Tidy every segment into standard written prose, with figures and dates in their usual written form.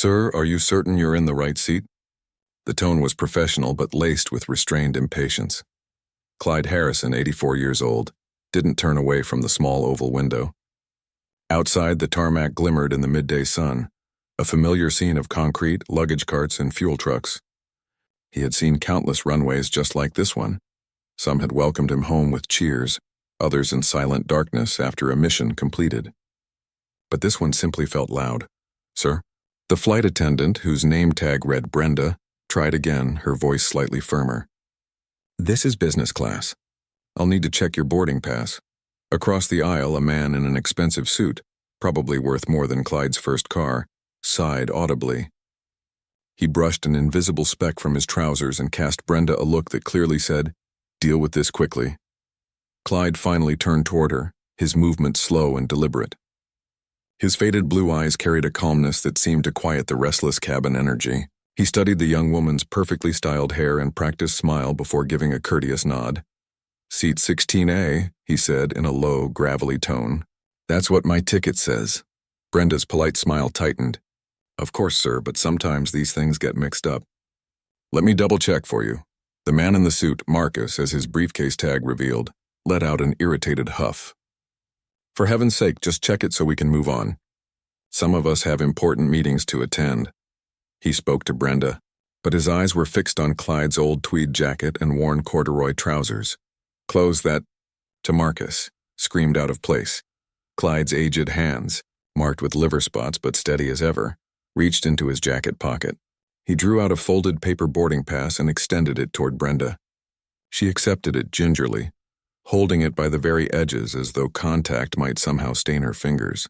"Sir, are you certain you're in the right seat?" The tone was professional but laced with restrained impatience. Clyde Harrison, 84 years old, didn't turn away from the small oval window. Outside, the tarmac glimmered in the midday sun, a familiar scene of concrete, luggage carts, and fuel trucks. He had seen countless runways just like this one. Some had welcomed him home with cheers, others in silent darkness after a mission completed. But this one simply felt loud. "Sir?" The flight attendant, whose name tag read Brenda, tried again, her voice slightly firmer. "This is business class. I'll need to check your boarding pass." Across the aisle, a man in an expensive suit, probably worth more than Clyde's first car, sighed audibly. He brushed an invisible speck from his trousers and cast Brenda a look that clearly said, "Deal with this quickly." Clyde finally turned toward her, his movement slow and deliberate. His faded blue eyes carried a calmness that seemed to quiet the restless cabin energy. He studied the young woman's perfectly styled hair and practiced smile before giving a courteous nod. "Seat 16A, he said in a low, gravelly tone. "That's what my ticket says." Brenda's polite smile tightened. "Of course, sir, but sometimes these things get mixed up." "Let me double-check for you." The man in the suit, Marcus, as his briefcase tag revealed, let out an irritated huff. "For heaven's sake, just check it so we can move on. Some of us have important meetings to attend." He spoke to Brenda, but his eyes were fixed on Clyde's old tweed jacket and worn corduroy trousers. "Close that," to Marcus, screamed out of place. Clyde's aged hands, marked with liver spots but steady as ever, reached into his jacket pocket. He drew out a folded paper boarding pass and extended it toward Brenda. She accepted it gingerly, holding it by the very edges as though contact might somehow stain her fingers.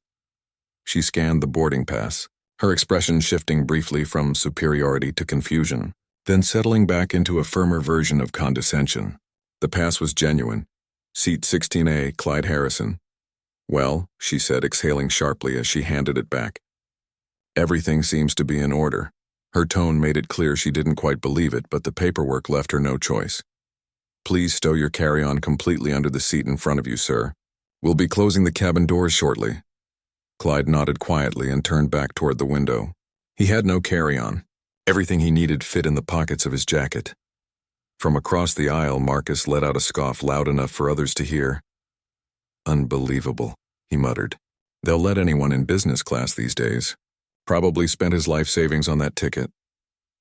She scanned the boarding pass, her expression shifting briefly from superiority to confusion, then settling back into a firmer version of condescension. The pass was genuine. "Seat 16A, Clyde Harrison." "Well," she said, exhaling sharply as she handed it back. "Everything seems to be in order." Her tone made it clear she didn't quite believe it, but the paperwork left her no choice. "Please stow your carry-on completely under the seat in front of you, sir. We'll be closing the cabin doors shortly." Clyde nodded quietly and turned back toward the window. He had no carry-on. Everything he needed fit in the pockets of his jacket. From across the aisle, Marcus let out a scoff loud enough for others to hear. "Unbelievable," he muttered. "They'll let anyone in business class these days. Probably spent his life savings on that ticket."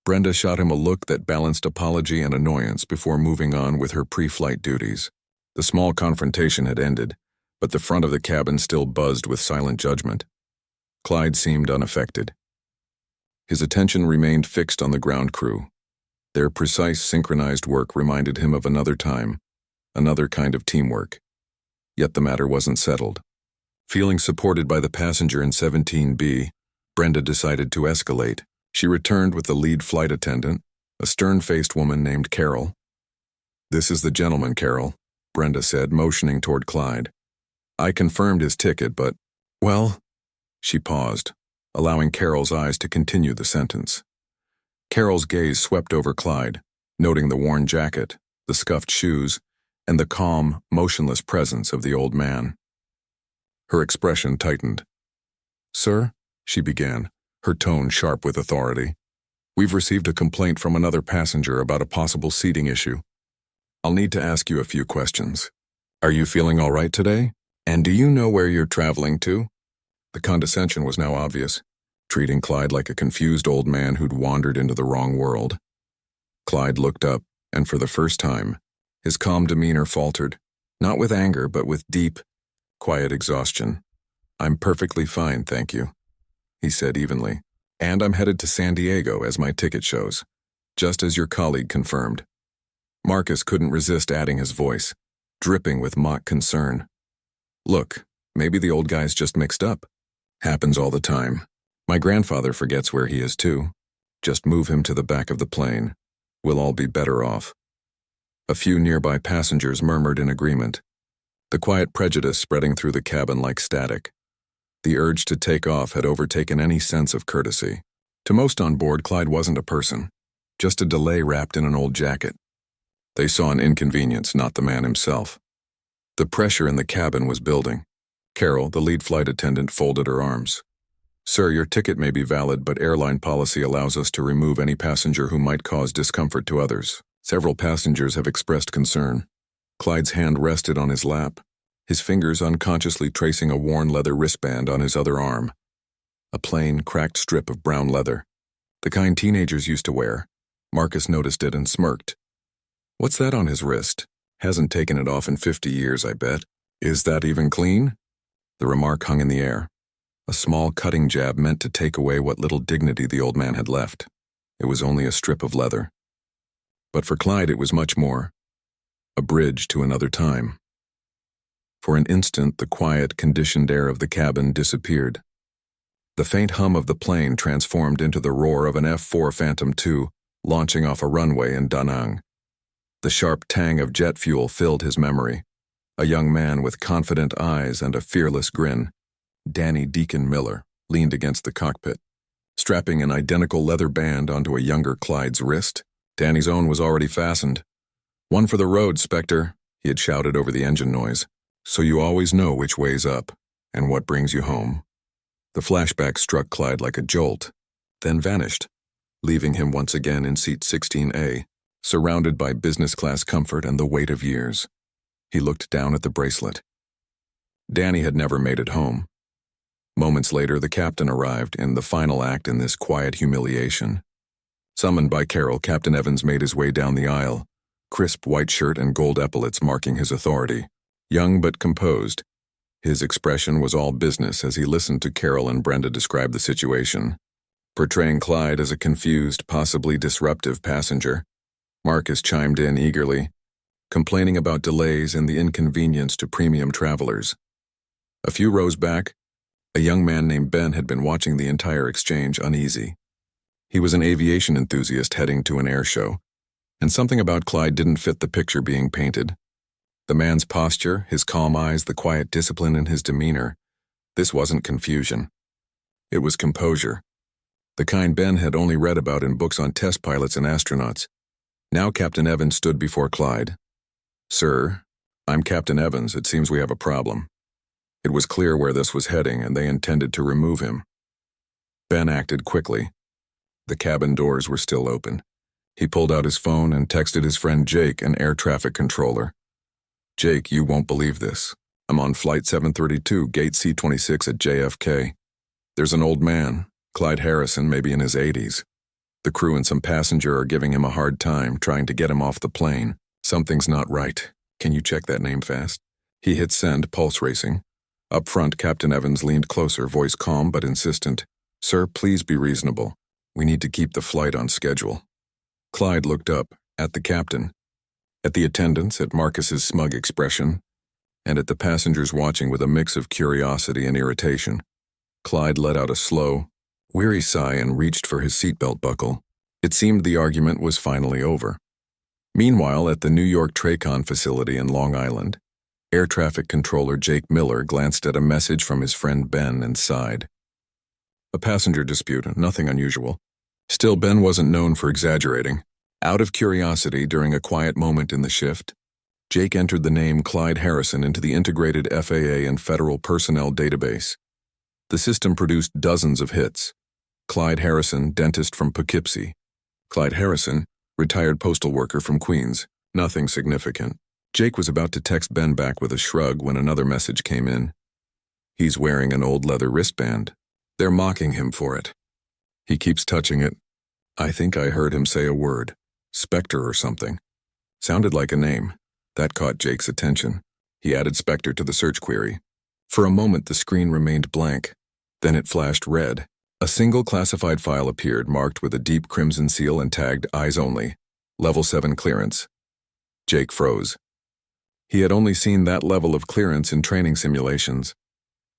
Brenda shot him a look that balanced apology and annoyance before moving on with her pre-flight duties. The small confrontation had ended, but the front of the cabin still buzzed with silent judgment. Clyde seemed unaffected. His attention remained fixed on the ground crew. Their precise, synchronized work reminded him of another time, another kind of teamwork. Yet the matter wasn't settled. Feeling supported by the passenger in 17B, Brenda decided to escalate. She returned with the lead flight attendant, a stern-faced woman named Carol. "This is the gentleman, Carol," Brenda said, motioning toward Clyde. "I confirmed his ticket, but, well..." She paused, allowing Carol's eyes to continue the sentence. Carol's gaze swept over Clyde, noting the worn jacket, the scuffed shoes, and the calm, motionless presence of the old man. Her expression tightened. "Sir," she began, her tone sharp with authority, "we've received a complaint from another passenger about a possible seating issue. I'll need to ask you a few questions. Are you feeling all right today? And do you know where you're traveling to?" The condescension was now obvious, treating Clyde like a confused old man who'd wandered into the wrong world. Clyde looked up, and for the first time, his calm demeanor faltered, not with anger, but with deep, quiet exhaustion. "I'm perfectly fine, thank you," he said evenly. "And I'm headed to San Diego, as my ticket shows, just as your colleague confirmed." Marcus couldn't resist adding his voice, dripping with mock concern. "Look, maybe the old guy's just mixed up. Happens all the time. My grandfather forgets where he is too. Just move him to the back of the plane. We'll all be better off." A few nearby passengers murmured in agreement, the quiet prejudice spreading through the cabin like static. The urge to take off had overtaken any sense of courtesy. To most on board, Clyde wasn't a person, just a delay wrapped in an old jacket. They saw an inconvenience, not the man himself. The pressure in the cabin was building. Carol, the lead flight attendant, folded her arms. Sir, your ticket may be valid, but airline policy allows us to remove any passenger who might cause discomfort to others. Several passengers have expressed concern. Clyde's hand rested on his lap, his fingers unconsciously tracing a worn leather wristband on his other arm. A plain, cracked strip of brown leather. The kind teenagers used to wear. Marcus noticed it and smirked. What's that on his wrist? Hasn't taken it off in 50 years, I bet. Is that even clean? The remark hung in the air. A small cutting jab meant to take away what little dignity the old man had left. It was only a strip of leather. But for Clyde it was much more. A bridge to another time. For an instant the quiet, conditioned air of the cabin disappeared. The faint hum of the plane transformed into the roar of an F-4 Phantom II launching off a runway in Da Nang. The sharp tang of jet fuel filled his memory. A young man with confident eyes and a fearless grin, Danny Deacon Miller, leaned against the cockpit, strapping an identical leather band onto a younger Clyde's wrist. Danny's own was already fastened. "One for the road, Spectre," he had shouted over the engine noise. "So you always know which way's up, and what brings you home." The flashback struck Clyde like a jolt, then vanished, leaving him once again in seat 16A, surrounded by business-class comfort and the weight of years. He looked down at the bracelet. Danny had never made it home. Moments later, the captain arrived in the final act in this quiet humiliation. Summoned by Carol, Captain Evans made his way down the aisle, crisp white shirt and gold epaulets marking his authority. Young but composed, his expression was all business as he listened to Carol and Brenda describe the situation, portraying Clyde as a confused, possibly disruptive passenger. Marcus chimed in eagerly, complaining about delays and the inconvenience to premium travelers. A few rows back, a young man named Ben had been watching the entire exchange uneasy. He was an aviation enthusiast heading to an air show, and something about Clyde didn't fit the picture being painted. The man's posture, his calm eyes, the quiet discipline in his demeanor. This wasn't confusion. It was composure. The kind Ben had only read about in books on test pilots and astronauts. Now Captain Evans stood before Clyde. "Sir, I'm Captain Evans. It seems we have a problem." It was clear where this was heading, and they intended to remove him. Ben acted quickly. The cabin doors were still open. He pulled out his phone and texted his friend Jake, an air traffic controller. "Jake, you won't believe this. I'm on Flight 732, Gate C-26 at JFK. There's an old man, Clyde Harrison, maybe in his 80s. The crew and some passenger are giving him a hard time, trying to get him off the plane. Something's not right. Can you check that name fast?" He hit send, pulse racing. Up front, Captain Evans leaned closer, voice calm but insistent. "Sir, please be reasonable. We need to keep the flight on schedule." Clyde looked up, at the captain, at the attendants, at Marcus's smug expression, and at the passengers watching with a mix of curiosity and irritation. Clyde let out a slow, weary sigh and reached for his seatbelt buckle. It seemed the argument was finally over. Meanwhile, at the New York TRACON facility in Long Island, air traffic controller Jake Miller glanced at a message from his friend Ben and sighed. A passenger dispute, nothing unusual. Still, Ben wasn't known for exaggerating. Out of curiosity, during a quiet moment in the shift, Jake entered the name Clyde Harrison into the integrated FAA and federal personnel database. The system produced dozens of hits. Clyde Harrison, dentist from Poughkeepsie. Clyde Harrison, retired postal worker from Queens. Nothing significant. Jake was about to text Ben back with a shrug when another message came in. "He's wearing an old leather wristband. They're mocking him for it. He keeps touching it. I think I heard him say a word. Spectre or something. Sounded like a name. That caught Jake's attention. He added Spectre to the search query. For a moment the screen remained blank. Then it flashed red. A single classified file appeared, marked with a deep crimson seal and tagged Eyes Only. Level 7 clearance. Jake froze. He had only seen that level of clearance in training simulations.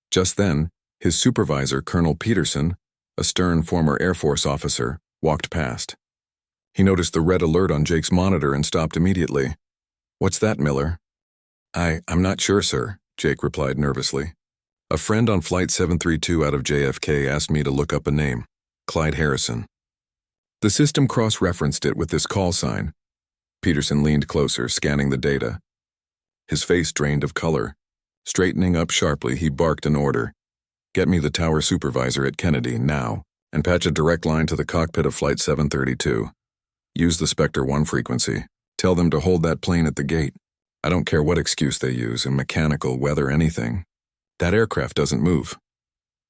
Just then, his supervisor, Colonel Peterson, a stern former Air Force officer, walked past. He noticed the red alert on Jake's monitor and stopped immediately. "What's that, Miller?" I'm not sure, sir," Jake replied nervously. "A friend on Flight 732 out of JFK asked me to look up a name. Clyde Harrison." The system cross-referenced it with this call sign. Peterson leaned closer, scanning the data. His face drained of color. Straightening up sharply, he barked an order. Get me the tower supervisor at Kennedy now, and patch a direct line to the cockpit of Flight 732. Use the Spectre 1 frequency. Tell them to hold that plane at the gate. I don't care what excuse they use, in mechanical, weather, anything. That aircraft doesn't move.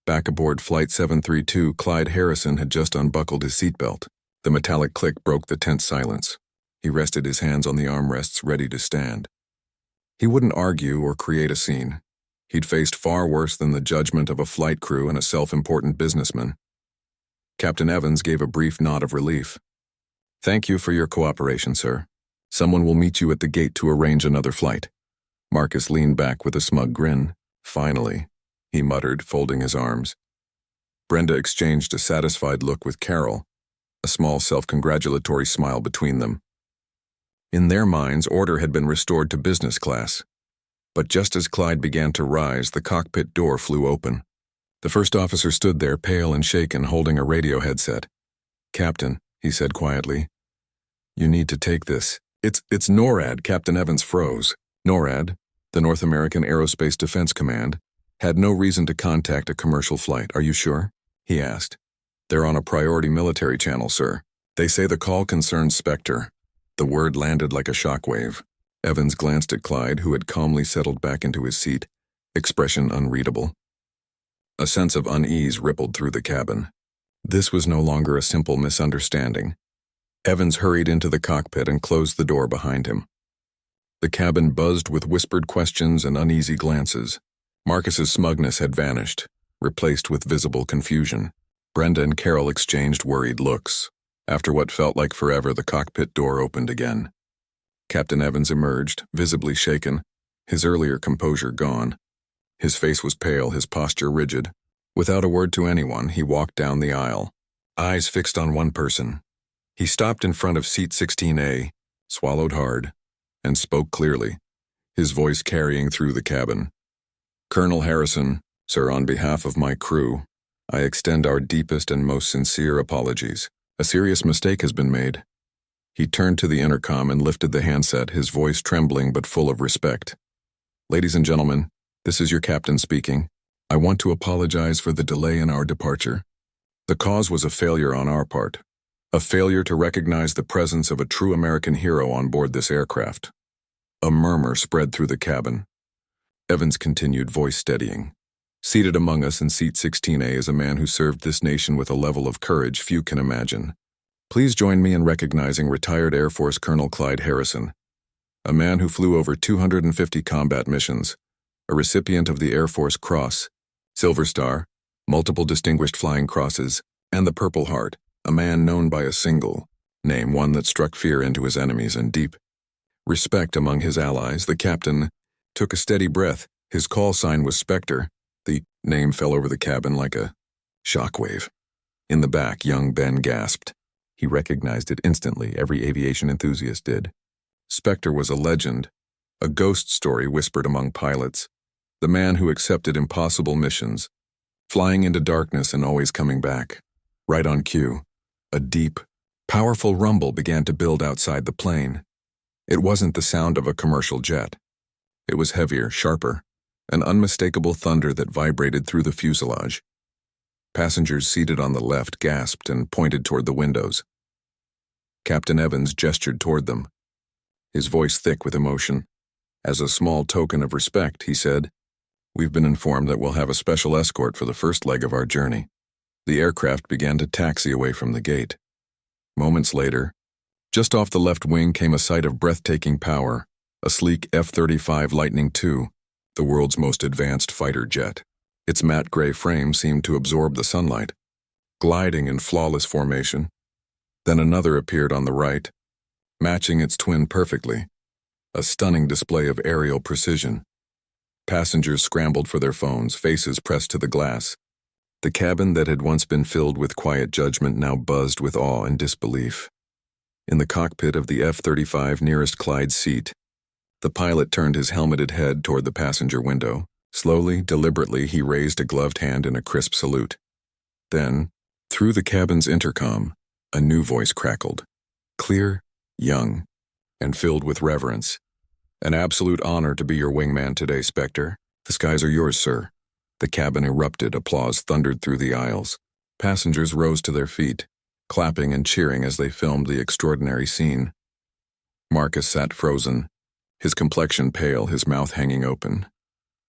Back aboard Flight 732, Clyde Harrison had just unbuckled his seatbelt. The metallic click broke the tense silence. He rested his hands on the armrests, ready to stand. He wouldn't argue or create a scene. He'd faced far worse than the judgment of a flight crew and a self-important businessman. Captain Evans gave a brief nod of relief. Thank you for your cooperation, sir. Someone will meet you at the gate to arrange another flight. Marcus leaned back with a smug grin. Finally, he muttered, folding his arms. Brenda exchanged a satisfied look with Carol, a small self-congratulatory smile between them. In their minds, order had been restored to business class. But just as Clyde began to rise, the cockpit door flew open. The first officer stood there, pale and shaken, holding a radio headset. Captain, he said quietly, you need to take this. It's NORAD. Captain Evans froze. NORAD, the North American Aerospace Defense Command, had no reason to contact a commercial flight. Are you sure? He asked. They're on a priority military channel, sir. They say the call concerns Spectre. The word landed like a shockwave. Evans glanced at Clyde, who had calmly settled back into his seat, expression unreadable. A sense of unease rippled through the cabin. This was no longer a simple misunderstanding. Evans hurried into the cockpit and closed the door behind him. The cabin buzzed with whispered questions and uneasy glances. Marcus's smugness had vanished, replaced with visible confusion. Brenda and Carol exchanged worried looks. After what felt like forever, the cockpit door opened again. Captain Evans emerged, visibly shaken, his earlier composure gone. His face was pale, his posture rigid. Without a word to anyone, he walked down the aisle, eyes fixed on one person. He stopped in front of seat 16A, swallowed hard, and spoke clearly, his voice carrying through the cabin. Colonel Harrison, sir, on behalf of my crew, I extend our deepest and most sincere apologies. A serious mistake has been made. He turned to the intercom and lifted the handset, his voice trembling but full of respect. Ladies and gentlemen, this is your captain speaking. I want to apologize for the delay in our departure. The cause was a failure on our part. A failure to recognize the presence of a true American hero on board this aircraft. A murmur spread through the cabin. Evans continued, voice steadying. Seated among us in seat 16A is a man who served this nation with a level of courage few can imagine. Please join me in recognizing retired Air Force Colonel Clyde Harrison, a man who flew over 250 combat missions, a recipient of the Air Force Cross, Silver Star, multiple distinguished flying crosses, and the Purple Heart, a man known by a single name, one that struck fear into his enemies and deep respect among his allies. The captain took a steady breath. His call sign was Spectre. The name fell over the cabin like a shockwave. In the back, young Ben gasped. He recognized it instantly, every aviation enthusiast did. Spectre was a legend, a ghost story whispered among pilots, the man who accepted impossible missions, flying into darkness and always coming back. Right on cue, a deep, powerful rumble began to build outside the plane. It wasn't the sound of a commercial jet. It was heavier, sharper, an unmistakable thunder that vibrated through the fuselage. Passengers seated on the left gasped and pointed toward the windows. Captain Evans gestured toward them, his voice thick with emotion. As a small token of respect, he said, "We've been informed that we'll have a special escort for the first leg of our journey." The aircraft began to taxi away from the gate. Moments later, just off the left wing came a sight of breathtaking power, a sleek F-35 Lightning II, the world's most advanced fighter jet. Its matte gray frame seemed to absorb the sunlight, gliding in flawless formation. Then another appeared on the right, matching its twin perfectly, a stunning display of aerial precision. Passengers scrambled for their phones, faces pressed to the glass. The cabin that had once been filled with quiet judgment now buzzed with awe and disbelief. In the cockpit of the F-35 nearest Clyde's seat, the pilot turned his helmeted head toward the passenger window. Slowly, deliberately, he raised a gloved hand in a crisp salute. Then, through the cabin's intercom, a new voice crackled, clear, young, and filled with reverence. "An absolute honor to be your wingman today, Spectre. The skies are yours, sir. The cabin erupted, applause thundered through the aisles. Passengers rose to their feet, clapping and cheering as they filmed the extraordinary scene. Marcus sat frozen, his complexion pale, his mouth hanging open.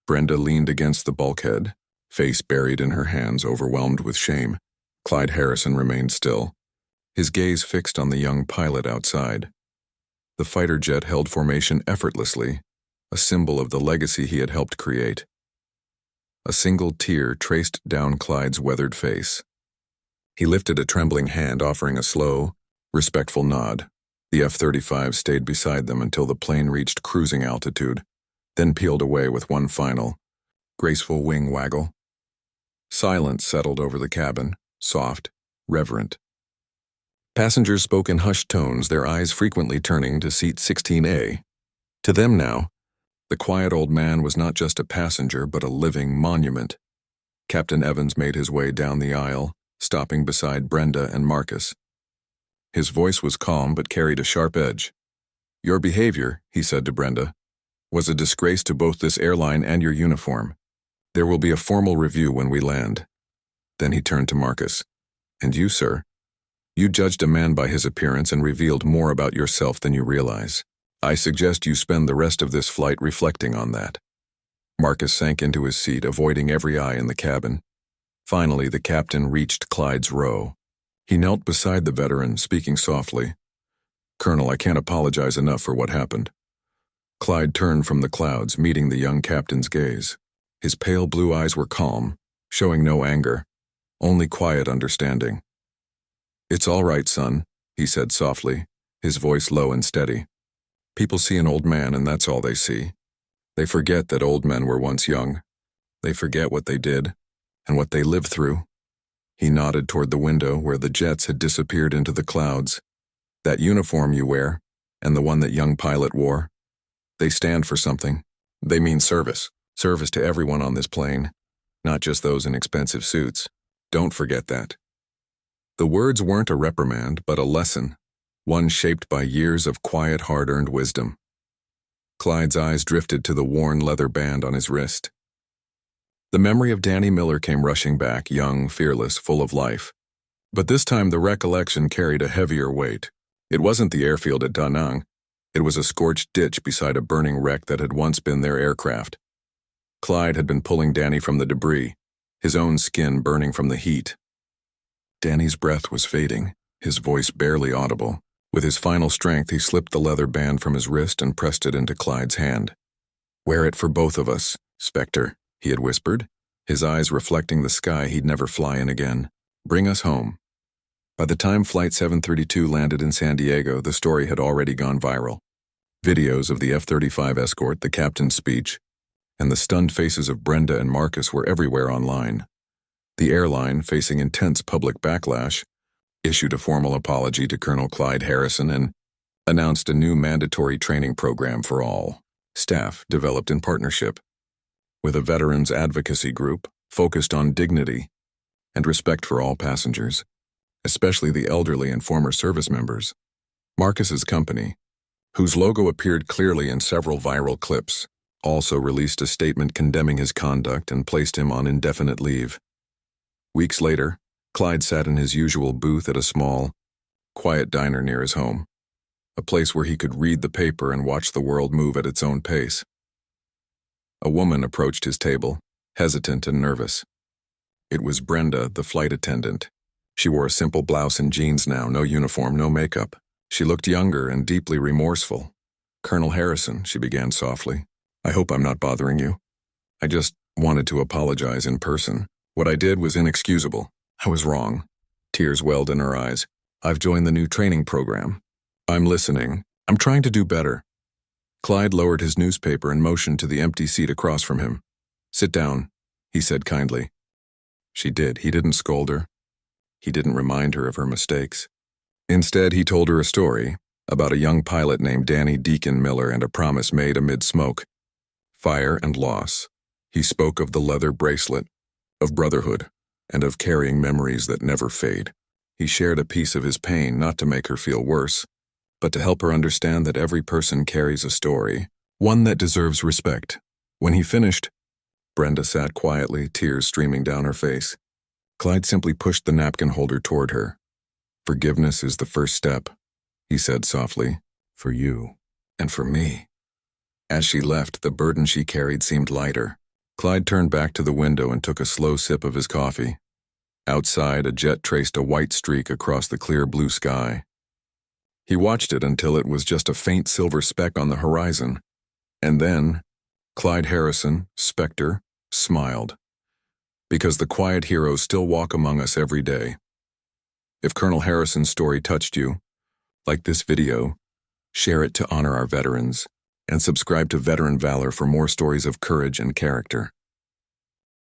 Brenda leaned against the bulkhead, face buried in her hands, overwhelmed with shame. Clyde Harrison remained still, his gaze fixed on the young pilot outside. The fighter jet held formation effortlessly, a symbol of the legacy he had helped create. A single tear traced down Clyde's weathered face. He lifted a trembling hand, offering a slow, respectful nod. The F-35 stayed beside them until the plane reached cruising altitude, then peeled away with one final, graceful wing waggle. Silence settled over the cabin, soft, reverent. Passengers spoke in hushed tones, their eyes frequently turning to seat 16A. To them now, the quiet old man was not just a passenger but a living monument. Captain Evans made his way down the aisle, stopping beside Brenda and Marcus. His voice was calm but carried a sharp edge. "Your behavior," he said to Brenda, "was a disgrace to both this airline and your uniform. There will be a formal review when we land." Then he turned to Marcus. "And you, sir? You judged a man by his appearance and revealed more about yourself than you realize. I suggest you spend the rest of this flight reflecting on that." Marcus sank into his seat, avoiding every eye in the cabin. Finally, the captain reached Clyde's row. He knelt beside the veteran, speaking softly. "Colonel, I can't apologize enough for what happened." Clyde turned from the clouds, meeting the young captain's gaze. His pale blue eyes were calm, showing no anger, only quiet understanding. "It's all right, son," he said softly, his voice low and steady. "People see an old man and that's all they see. They forget that old men were once young. They forget what they did and what they lived through." He nodded toward the window where the jets had disappeared into the clouds. "That uniform you wear, and the one that young pilot wore, they stand for something. They mean service. Service to everyone on this plane, not just those in expensive suits. Don't forget that." The words weren't a reprimand, but a lesson, one shaped by years of quiet, hard-earned wisdom. Clyde's eyes drifted to the worn leather band on his wrist. The memory of Danny Miller came rushing back, young, fearless, full of life. But this time the recollection carried a heavier weight. It wasn't the airfield at Da Nang. It was a scorched ditch beside a burning wreck that had once been their aircraft. Clyde had been pulling Danny from the debris, his own skin burning from the heat. Danny's breath was fading, his voice barely audible. With his final strength, he slipped the leather band from his wrist and pressed it into Clyde's hand. "Wear it for both of us, Spectre," he had whispered, his eyes reflecting the sky he'd never fly in again. "Bring us home." By the time Flight 732 landed in San Diego, the story had already gone viral. Videos of the F-35 escort, the captain's speech, and the stunned faces of Brenda and Marcus were everywhere online. The airline, facing intense public backlash, issued a formal apology to Colonel Clyde Harrison and announced a new mandatory training program for all staff developed in partnership with a veterans advocacy group focused on dignity and respect for all passengers, especially the elderly and former service members. Marcus's company, whose logo appeared clearly in several viral clips, also released a statement condemning his conduct and placed him on indefinite leave. Weeks later, Clyde sat in his usual booth at a small, quiet diner near his home, a place where he could read the paper and watch the world move at its own pace. A woman approached his table, hesitant and nervous. It was Brenda, the flight attendant. She wore a simple blouse and jeans now, no uniform, no makeup. She looked younger and deeply remorseful. "Colonel Harrison," she began softly, "I hope I'm not bothering you. I just wanted to apologize in person. What I did was inexcusable. I was wrong." Tears welled in her eyes. "I've joined the new training program. I'm listening. I'm trying to do better." Clyde lowered his newspaper and motioned to the empty seat across from him. "Sit down," he said kindly. She did. He didn't scold her. He didn't remind her of her mistakes. Instead, he told her a story about a young pilot named Danny Deacon Miller and a promise made amid smoke, fire, and loss. He spoke of the leather bracelet, of brotherhood, and of carrying memories that never fade. He shared a piece of his pain, not to make her feel worse, but to help her understand that every person carries a story, one that deserves respect. When he finished, Brenda sat quietly, tears streaming down her face. Clyde simply pushed the napkin holder toward her. "Forgiveness is the first step," he said softly. "For you. And for me." As she left, the burden she carried seemed lighter. Clyde turned back to the window and took a slow sip of his coffee. Outside, a jet traced a white streak across the clear blue sky. He watched it until it was just a faint silver speck on the horizon. And then, Clyde Harrison, Spectre, smiled. Because the quiet heroes still walk among us every day. If Colonel Harrison's story touched you, like this video, share it to honor our veterans, and subscribe to Veteran Valor for more stories of courage and character.